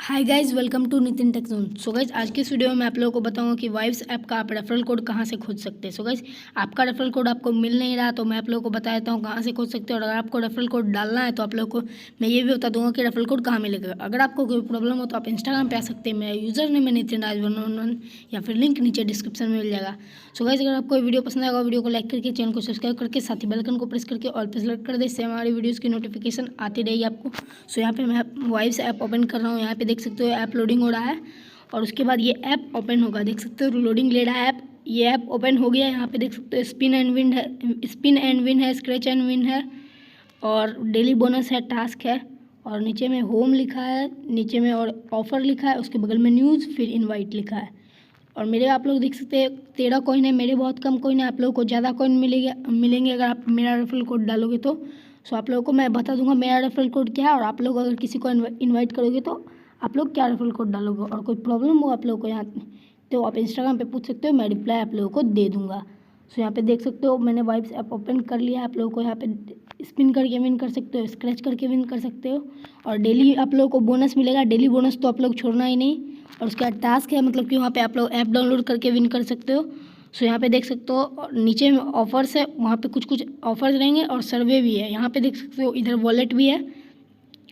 Hi guys, welcome to Nitin tech zone. So guys, आज के इस वीडियो में मैं आप लोगों को बताऊंगा कि वाइब्स ऐप का आप रेफरल कोड कहां से खोज सकते हैं। सो गाइज, आपका रेफरल कोड आपको मिल नहीं रहा तो मैं आप लोगों को बता देता हूं कहां से खोज सकते हैं। और अगर आपको रेफरल कोड डालना है तो आप लोगों को मैं ये भी बता दूंगा कि रेफरल कोड कहाँ मिलेगा। अगर आपको कोई प्रॉब्लम हो तो आप इंस्टाग्राम पे आ सकते हैं। मेरा यूजर नेम है नितिन राज 111 या फिर लिंक नीचे डिस्क्रिप्शन में मिल जाएगा। सो गाइज, अगर आपको वीडियो पसंद आएगा वीडियो को लाइक करके चैनल को सब्सक्राइब करके साथ ही बेल आइकन को प्रेस करके ऑल पे सेलेक्ट कर दे, इससे हमारी वीडियोज़ की नोटिफिकेशन आती रहेगी आपको। सो यहाँ पे मैं वाइब्स ऐप ओपन कर रहा हूँ। यहाँ पे देख सकते हो ऐप लोडिंग हो रहा है और उसके बाद ये ऐप ओपन होगा। देख सकते हो लोडिंग ले रहा है ऐप। ये ऐप ओपन हो गया। यहाँ पे देख सकते हो स्पिन एंड विन है, स्क्रैच एंड विन है और डेली बोनस है, टास्क है और नीचे में होम लिखा है, नीचे में और ऑफर लिखा है, उसके बगल में न्यूज़, फिर इनवाइट लिखा है। और मेरे आप लोग देख सकते हैं 13 कॉइन है, मेरे बहुत कम कॉइन है। आप लोगों को ज़्यादा कॉइन मिलेंगे अगर आप मेरा रेफरल कोड डालोगे तो। सो आप लोगों को मैं बता दूंगा मेरा रेफरल कोड क्या है और आप लोग अगर किसी को इनवाइट करोगे तो आप लोग क्या रेफरल कोड डालोगे। और कोई प्रॉब्लम हो आप लोगों को यहाँ तो आप इंस्टाग्राम पे पूछ सकते हो, मैं रिप्लाई आप लोगों को दे दूँगा। सो यहाँ पे देख सकते हो मैंने वाइब्स ऐप ओपन कर लिया है। आप लोगों को यहाँ पे स्पिन करके विन कर सकते हो, स्क्रैच करके विन कर सकते हो और डेली आप लोगों को बोनस मिलेगा। डेली बोनस तो आप लोग छोड़ना ही नहीं। और उसके बाद टास्क है, मतलब कि वहाँ पे आप लोग ऐप डाउनलोड करके विन कर सकते हो। सो यहाँ पे देख सकते हो और नीचे में ऑफर्स है, वहाँ पे कुछ कुछ ऑफर्स रहेंगे और सर्वे भी है। यहाँ पे देख सकते हो इधर वॉलेट भी है।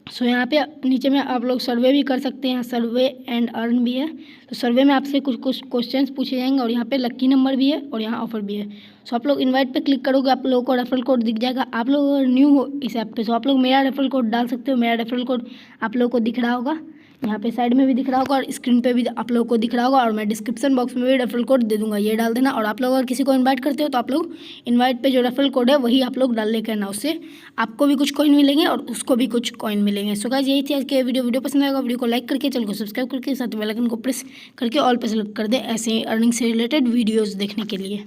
सो यहाँ पे नीचे में आप लोग सर्वे भी कर सकते हैं, सर्वे एंड अर्न भी है। तो सर्वे में आपसे कुछ कुछ क्वेश्चंस पूछे जाएंगे और यहाँ पे लकी नंबर भी है और यहाँ ऑफर भी है। सो आप लोग इनवाइट पे क्लिक करोगे, आप लोगों को रेफरल कोड दिख जाएगा। आप लोग अगर न्यू हो इस ऐप पे तो आप लोग मेरा रेफरल कोड डाल सकते हो। मेरा रेफरल कोड आप लोगों को दिख रहा होगा, यहाँ पे साइड में भी दिख रहा होगा और स्क्रीन पे भी आप लोगों को दिख रहा होगा और मैं डिस्क्रिप्शन बॉक्स में भी रेफरल कोड दे दूंगा, ये डाल देना। और आप लोग अगर किसी को इनवाइट करते हो तो आप लोग इनवाइट पे जो रेफरल कोड है वही आप लोग डाल लेकर आना, उससे आपको भी कुछ कॉइन मिलेंगे और उसको भी कुछ कॉइन मिलेंगे। सो गाइस, यही थी आज के वीडियो पसंद आएगा वीडियो को लाइक करके चैनल को सब्सक्राइब करके साथ बेल आइकन को प्रेस करके ऑल पे सेलेक्ट कर दे ऐसे अर्निंग से रिलेटेड वीडियोज़ देखने के लिए।